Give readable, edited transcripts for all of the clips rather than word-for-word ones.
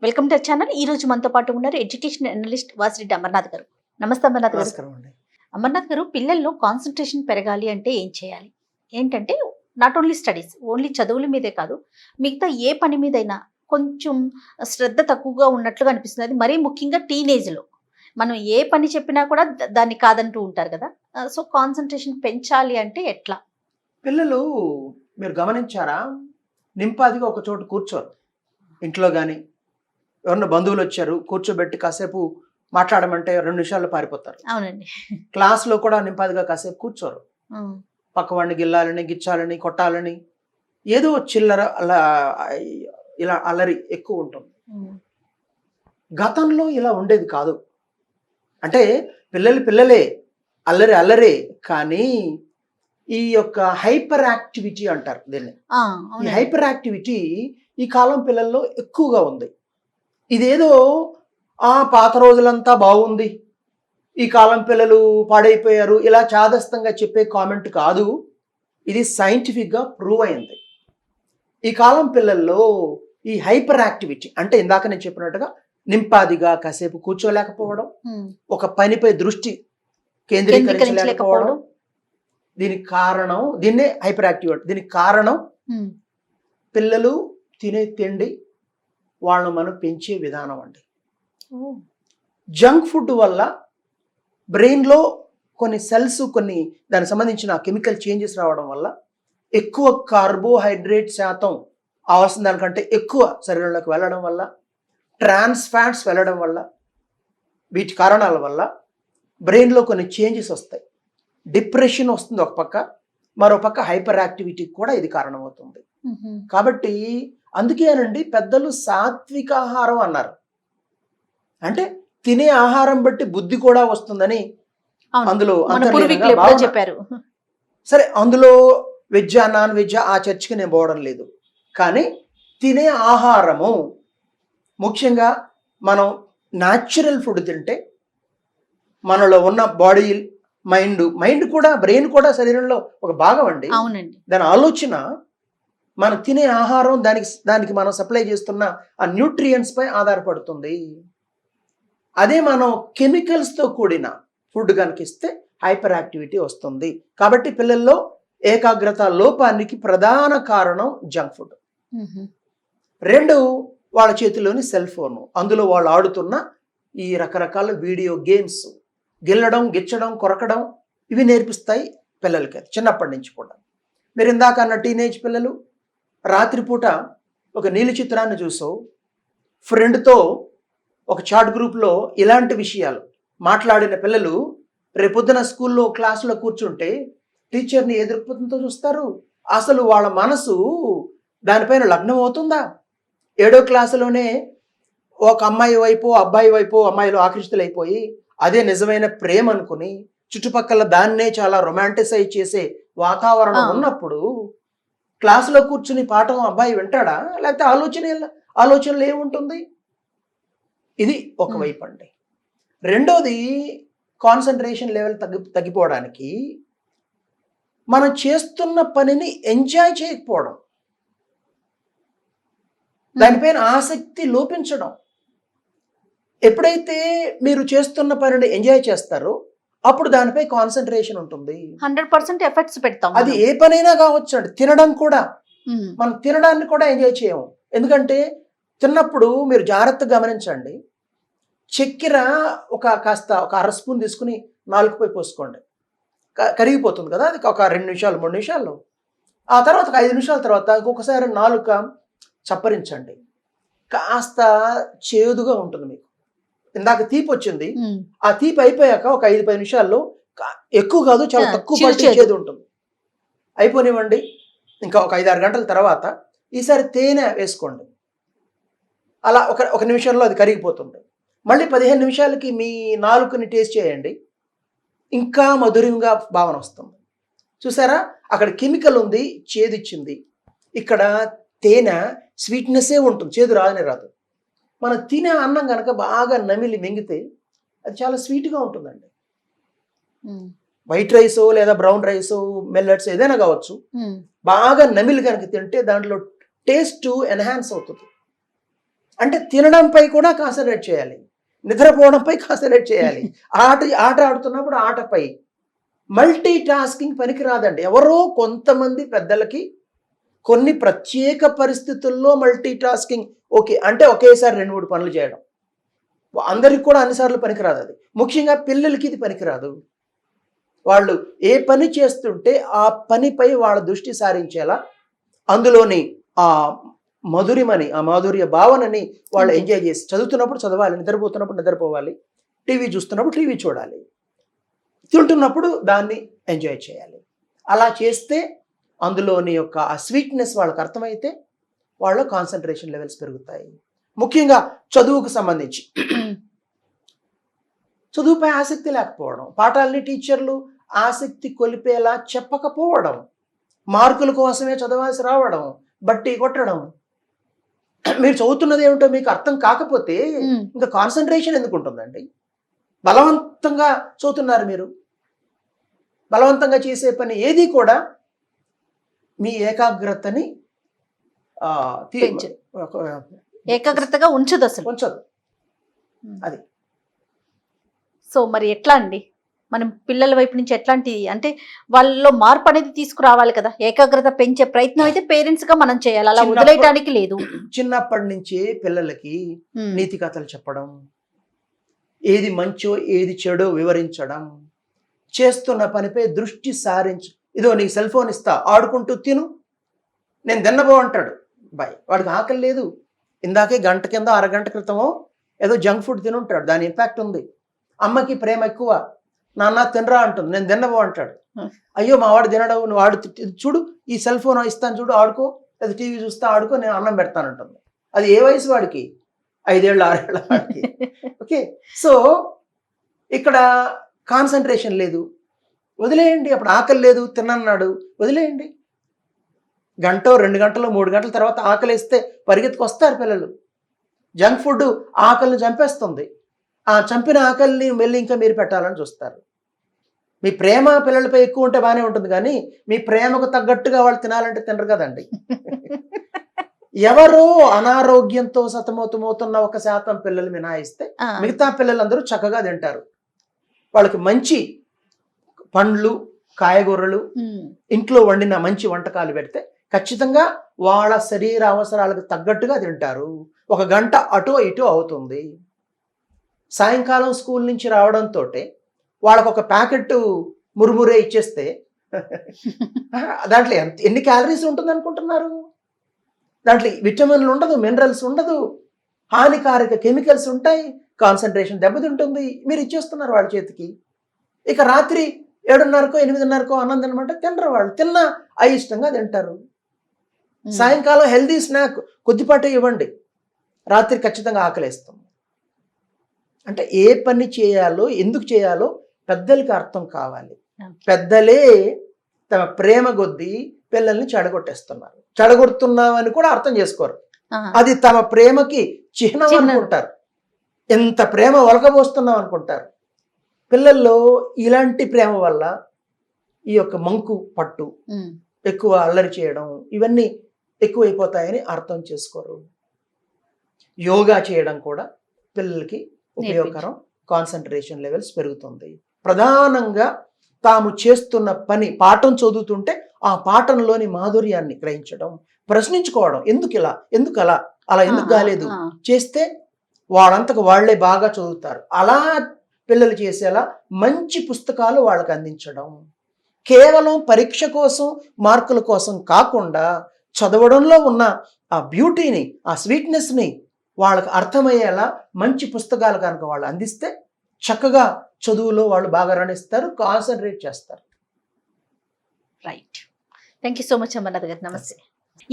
Welcome to channel. ఈ రోజు మనతో పాటు ఉన్నారు ఎడ్యుకేషన్ అనలిస్ట్ వాసిరెడ్డి అమర్నాథ్ గారు. నమస్తే అమర్నాథ్ గారు. నమస్కారం అండి. అమర్నాథ్ గారు, పిల్లల్లో కాన్సన్ట్రేషన్ పెరగాలి అంటే ఏం చేయాలి? ఏంటంటే నాట్ ఓన్లీ స్టడీస్, ఓన్లీ చదువుల మీదే కాదు, మిగతా ఏ పని మీదైనా కొంచెం శ్రద్ధ తక్కువగా ఉన్నట్లుగా అనిపిస్తుంది. అది మరీ ముఖ్యంగా టీనేజ్లో మనం ఏ పని చెప్పినా కూడా దాన్ని కాదంటూ ఉంటారు కదా. సో కాన్సన్ట్రేషన్ పెంచాలి అంటే ఎట్లా? పిల్లలు మీరు గమనించారా, నింపాదిగా ఒక చోట కూర్చోరు. ఇంట్లో కానీ ఎవరన్నా బంధువులు వచ్చారు, కూర్చోబెట్టి కాసేపు మాట్లాడమంటే 2 నిమిషాల్లో పారిపోతారు. అవునండి. క్లాస్లో కూడా నింపాదిగా కాసేపు కూర్చోరు. పక్కవాడిని గిల్లాలని, గిచ్చాలని, కొట్టాలని, ఏదో చిల్లర అలా ఇలా అల్లరి ఎక్కువ ఉంటుంది. గతంలో ఇలా ఉండేది కాదు. అంటే పిల్లలే, అల్లరే. కానీ ఈ యొక్క హైపర్ యాక్టివిటీ అంటారు దీన్ని. ఈ హైపర్ యాక్టివిటీ ఈ కాలం పిల్లల్లో ఎక్కువగా ఉంది. ఇదేదో పాత రోజులంతా బాగుంది, ఈ కాలం పిల్లలు పాడైపోయారు, ఇలా చాదస్తంగా చెప్పే కామెంట్ కాదు. ఇది సైంటిఫిక్గా ప్రూవ్ అయింది. ఈ కాలం పిల్లల్లో ఈ హైపర్ యాక్టివిటీ అంటే ఇందాక నేను చెప్పినట్టుగా నింపాదిగా కాసేపు కూర్చోలేకపోవడం, ఒక పనిపై దృష్టి కేంద్రీకరించలేకపోవడం, దీనికి కారణం, దీన్నే హైపర్ యాక్టివిటీ. దీనికి కారణం పిల్లలు తినే తిండి, వాళ్ళను మనం పెంచే విధానం అండి. జంక్ ఫుడ్ వల్ల బ్రెయిన్లో కొన్ని సెల్స్, కొన్ని దానికి సంబంధించిన కెమికల్ చేంజెస్ రావడం వల్ల ఎక్కువ కార్బోహైడ్రేట్ శాతం అవసరం దానికంటే ఎక్కువ శరీరంలోకి వెళ్ళడం వల్ల, ట్రాన్స్ ఫ్యాట్స్ వెళ్ళడం వల్ల, వీటి కారణాల వల్ల బ్రెయిన్లో కొన్ని చేంజెస్ వస్తాయి. డిప్రెషన్ వస్తుంది ఒక పక్క, మరో పక్క హైపర్ యాక్టివిటీకి కూడా ఇది కారణమవుతుంది. కాబట్టి అందుకేనండి పెద్దలు సాత్విక ఆహారం అన్నారు. అంటే తినే ఆహారం బట్టి బుద్ధి కూడా వస్తుందని అందులో చెప్పారు. సరే, అందులో వెజ్ నాన్ వెజ్ ఆ చర్చకి నేను పోవడం లేదు. కానీ తినే ఆహారము ముఖ్యంగా మనం న్యాచురల్ ఫుడ్ తింటే మనలో ఉన్న బాడీ, మైండ్ కూడా, బ్రెయిన్ కూడా శరీరంలో ఒక భాగం అండి. అవునండి. దాని ఆలోచన, మనం తినే ఆహారం దానికి మనం సప్లై చేస్తున్న ఆ న్యూట్రియంట్స్ పై ఆధారపడుతుంది. అదే మనం కెమికల్స్తో కూడిన ఫుడ్ కనుక ఇస్తే హైపర్ యాక్టివిటీ వస్తుంది. కాబట్టి పిల్లల్లో ఏకాగ్రత లోపానికి ప్రధాన కారణం జంక్ ఫుడ్. 2, వాళ్ళ చేతిలోని సెల్ ఫోను, అందులో వాళ్ళు ఆడుతున్న ఈ రకరకాల వీడియో గేమ్స్, గిల్లడం, గిచ్చడం, కొరకడం, ఇవి నేర్పిస్తాయి పిల్లలకి చిన్నప్పటి నుంచి కూడా. మీరు ఇందాక అన్న టీనేజ్ పిల్లలు రాత్రిపూట ఒక నీలి చిత్రాన్ని చూసో, ఫ్రెండ్తో ఒక చాట్ గ్రూప్లో ఇలాంటి విషయాలు మాట్లాడిన పిల్లలు రేపొద్దున స్కూల్లో క్లాసులో కూర్చుంటే టీచర్ని ఏ దృక్పథంతో చూస్తారు? అసలు వాళ్ళ మనసు దానిపైన లగ్నం అవుతుందా? 7వ క్లాసులోనే ఒక అమ్మాయి వైపు, అబ్బాయి వైపు అమ్మాయిలు ఆకర్షితులైపోయి అదే నిజమైన ప్రేమ అనుకుని చుట్టుపక్కల దాన్నే చాలా రొమాంటిసైజ్ చేసే వాతావరణం ఉన్నప్పుడు క్లాసులో కూర్చుని పాఠం అబ్బాయి వింటాడా? లేకపోతే ఆలోచనలు ఏముంటుంది? ఇది ఒకవైపు అండి. 2వది, కాన్సన్ట్రేషన్ లెవెల్ తగ్గిపోవడానికి మనం చేస్తున్న పనిని ఎంజాయ్ చేయకపోవడం, దానిపైన ఆసక్తి లోపించడం. ఎప్పుడైతే మీరు చేస్తున్న పనిని ఎంజాయ్ చేస్తారో అప్పుడు దానిపై కాన్సన్ట్రేషన్ ఉంటుంది. 100% ఎఫర్ట్స్ పెడతాం. అది ఏ పనైనా కావచ్చు అండి. తినడం కూడా, మనం తినడాన్ని కూడా ఎంజాయ్ చేయము. ఎందుకంటే తిన్నప్పుడు మీరు జాగ్రత్తగా గమనించండి, చక్కెర కాస్త ఒక 1/2 స్పూన్ తీసుకుని నాలుగుపై పోసుకోండి, కరిగిపోతుంది కదా. అది ఒక 2 నిమిషాలు 3 నిమిషాల్లో. ఆ తర్వాత ఒక 5 నిమిషాల తర్వాత ఇంకొకసారి నాలుక చప్పరించండి, కాస్త చేదుగా ఉంటుంది. మీకు ఇందాక తీపి వచ్చింది, ఆ తీపి అయిపోయాక ఒక 5-10 నిమిషాల్లో, ఎక్కువ కాదు చాలా తక్కువ చేదు ఉంటుంది, అయిపోనివ్వండి. ఇంకా ఒక 5-6 గంటల తర్వాత ఈసారి తేనె వేసుకోండి, అలా ఒక నిమిషంలో అది కరిగిపోతుంది. మళ్ళీ 15 నిమిషాలకి మీ నాలుకని టేస్ట్ చేయండి, ఇంకా మధురంగా భావన వస్తుంది. చూసారా, అక్కడ కెమికల్ ఉంది, చేదిచ్చింది. ఇక్కడ తేనె స్వీట్నెస్సే ఉంటుంది, చేదు రానే రాదు. మనం తినే అన్నం కనుక బాగా నమిలి మింగితే అది చాలా స్వీట్గా ఉంటుందండి. వైట్ రైసో లేదా బ్రౌన్ రైసో, మిల్లెట్స్ ఏదైనా కావచ్చు, బాగా నమిలి కనుక తింటే దాంట్లో టేస్ట్ ఎన్హాన్స్ అవుతుంది. అంటే తినడంపై కూడా కాన్సన్ట్రేట్ చేయాలి, నిద్రపోవడంపై కాన్సన్ట్రేట్ చేయాలి, ఆట ఆడుతున్నప్పుడు ఆటపై. Multi tasking పనికిరాదండి. ఎవరో కొంతమంది పెద్దలకి కొన్ని ప్రత్యేక పరిస్థితుల్లో మల్టీ టాస్కింగ్ ఓకే, అంటే ఒకేసారి 2-3 పనులు చేయడం. అందరికి కూడా అన్నిసార్లు పనికిరాదు అది. ముఖ్యంగా పిల్లలకి ఇది పనికిరాదు. వాళ్ళు ఏ పని చేస్తుంటే ఆ పనిపై వాళ్ళ దృష్టి సారించేలా అందులోని ఆ మధురిమని, ఆ మాధుర్య భావనని వాళ్ళు ఎంజాయ్ చేసి, చదువుతున్నప్పుడు చదవాలి, నిద్రపోతున్నప్పుడు నిద్రపోవాలి, టీవీ చూస్తున్నప్పుడు టీవీ చూడాలి, తింటున్నప్పుడు దాన్ని ఎంజాయ్ చేయాలి. అలా చేస్తే అందులోని యొక్క ఆ స్వీట్నెస్ వాళ్ళకి అర్థమైతే వాళ్ళ కాన్సన్ట్రేషన్ లెవెల్స్ పెరుగుతాయి. ముఖ్యంగా చదువుకు సంబంధించి చదువుపై ఆసక్తి లేకపోవడం, పాఠాలని టీచర్లు ఆసక్తి కొలిపేలా చెప్పకపోవడం, మార్కుల కోసమే చదవాల్సి రావడం, బట్టి కొట్టడం. మీరు చదువుతున్నది ఏమిటో మీకు అర్థం కాకపోతే ఇంకా కాన్సన్ట్రేషన్ ఎందుకు ఉంటుందండి? బలవంతంగా చదువుతున్నారు మీరు. బలవంతంగా చేసే పని ఏది కూడా మీ ఏకాగ్రతని ఏకాగ్రతగా ఉంచదు, అసలు ఉంచదు. అది. సో మరి ఎట్లా అండి, మనం పిల్లల వైపు నుంచి ఎట్లాంటి, అంటే వాళ్ళలో మార్పు అనేది తీసుకురావాలి కదా, ఏకాగ్రత పెంచే ప్రయత్నం అయితే పేరెంట్స్ గా మనం చేయాలి, అలా వదిలేయటానికి లేదు. చిన్నప్పటి నుంచి పిల్లలకి నీతి కథలు చెప్పడం, ఏది మంచో ఏది చెడో వివరించడం, చేస్తున్న పనిపై దృష్టి సారించి, ఇదో నీకు సెల్ ఫోన్ ఇస్తా, ఆడుకుంటూ తిను, నేను తిన్నబో అంటాడు. వాడికి ఆకలి లేదు, ఇందాకే గంట కింద అరగంట క్రితమో ఏదో జంక్ ఫుడ్ తినుంటాడు, దాని ఇంపాక్ట్ ఉంది. అమ్మకి ప్రేమ ఎక్కువ, నాన్న తినరా అంటుంది, నేను తిన్నబో అంటాడు. అయ్యో మా వాడు తినడం, నువ్వు చూడు ఈ సెల్ ఫోన్ ఇస్తాను చూడు, ఆడుకో, లేదా టీవీ చూస్తా ఆడుకో, నేను అన్నం పెడతానంటుంది. అది ఏ వయసు వాడికి? 5 ఏళ్ళు 6 ఏళ్ళ వాడికి. ఓకే, సో ఇక్కడ కాన్సన్ట్రేషన్ లేదు, వదిలేయండి. అప్పుడు ఆకలి లేదు, తిన్నన్నాడు, వదిలేయండి. 1 గంట 2 గంటలు 3 గంటల తర్వాత ఆకలిస్తే పరిగెత్తుకొస్తారు పిల్లలు. జంక్ ఫుడ్ ఆకలిని చంపేస్తుంది. ఆ చంపిన ఆకలిని మళ్ళీ ఇంకా మీరు పెట్టాలని చూస్తారు. మీ ప్రేమ పిల్లలపై ఎక్కువ ఉంటే బాగానే ఉంటుంది, కానీ మీ ప్రేమకు తగ్గట్టుగా వాళ్ళు తినాలంటే తినరు కదండి. ఎవరో అనారోగ్యంతో సతమతమవుతున్న 1% పిల్లలు మినాయిస్తే మిగతా పిల్లలందరూ చక్కగా తింటారు. వాళ్ళకి మంచి పండ్లు, కాయగూరలు, ఇంట్లో వండిన మంచి వంటకాలు పెడితే ఖచ్చితంగా వాళ్ళ శరీర అవసరాలకు తగ్గట్టుగా తింటారు. 1 గంట అటో ఇటో అవుతుంది. సాయంకాలం స్కూల్ నుంచి రావడంతో వాళ్ళకు ఒక ప్యాకెట్ మురుమురే ఇచ్చేస్తే దాంట్లో ఎన్ని క్యాలరీస్ ఉంటుంది అనుకుంటున్నారు? దాంట్లో విటమిన్లు ఉండదు, మినరల్స్ ఉండదు, హానికారక కెమికల్స్ ఉంటాయి, కాన్సన్ట్రేషన్ దెబ్బతింటుంది. మీరు ఇచ్చేస్తున్నారు వాళ్ళ చేతికి. ఇక రాత్రి 7:30కో 8:30కో అన్నం తినమంటే తినరు వాళ్ళు. తిన్నా అయిష్టంగా తింటారు. సాయంకాలం హెల్దీ స్నాక్ కొద్దిపాటే ఇవ్వండి, రాత్రి ఖచ్చితంగా ఆకలేస్తాం. అంటే ఏ పని చేయాలో, ఎందుకు చేయాలో పెద్దలకి అర్థం కావాలి. పెద్దలే తమ ప్రేమ కొద్దీ పిల్లల్ని చెడగొట్టేస్తున్నారు. చెడగొడుతున్నామని కూడా అర్థం చేసుకోరు. అది తమ ప్రేమకి చిహ్నం అనుకుంటారు. ఎంత ప్రేమ ఒలకబోస్తున్నాం అనుకుంటారు. పిల్లల్లో ఇలాంటి ప్రేమ వల్ల ఈ యొక్క మంకు పట్టు, ఎక్కువ అల్లరి చేయడం, ఇవన్నీ ఎక్కువైపోతాయని అర్థం చేసుకోరు. యోగా చేయడం కూడా పిల్లలకి ఉపయోగకరం. కాన్సన్ట్రేషన్ లెవెల్స్ పెరుగుతుంది. ప్రధానంగా తాము చేస్తున్న పని, పాఠం చదువుతుంటే ఆ పాఠంలోని మాధుర్యాన్ని గ్రహించడం, ప్రశ్నించుకోవడం, ఎందుకు ఇలా, ఎందుకు అలా, అలా ఎందుకు కాలేదు చేస్తే వాళ్ళంతకు వాళ్లే బాగా చదువుతారు. అలా పిల్లలు చేసేలా మంచి పుస్తకాలు వాళ్ళకి అందించడం, కేవలం పరీక్ష కోసం మార్కుల కోసం కాకుండా చదవడంలో ఉన్న ఆ బ్యూటీని, ఆ స్వీట్నెస్ని వాళ్ళకి అర్థమయ్యేలా మంచి పుస్తకాలు కనుక వాళ్ళు అందిస్తే చక్కగా చదువులో వాళ్ళు బాగా రాణిస్తారు, కాన్సన్ట్రేట్ చేస్తారు. Right. Thank you so much Amarnath గారు. నమస్తే.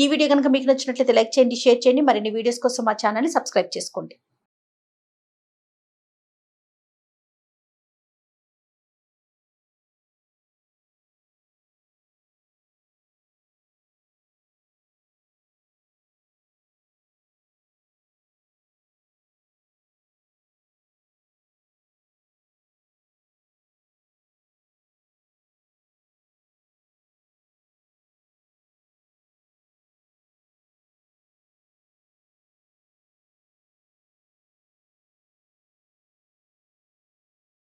ఈ వీడియో కనుక మీకు నచ్చినట్లయితే లైక్ చేయండి, షేర్ చేయండి. మరిన్ని వీడియోస్ కోసం మా ఛానల్ని సబ్స్క్రైబ్ చేసుకోండి.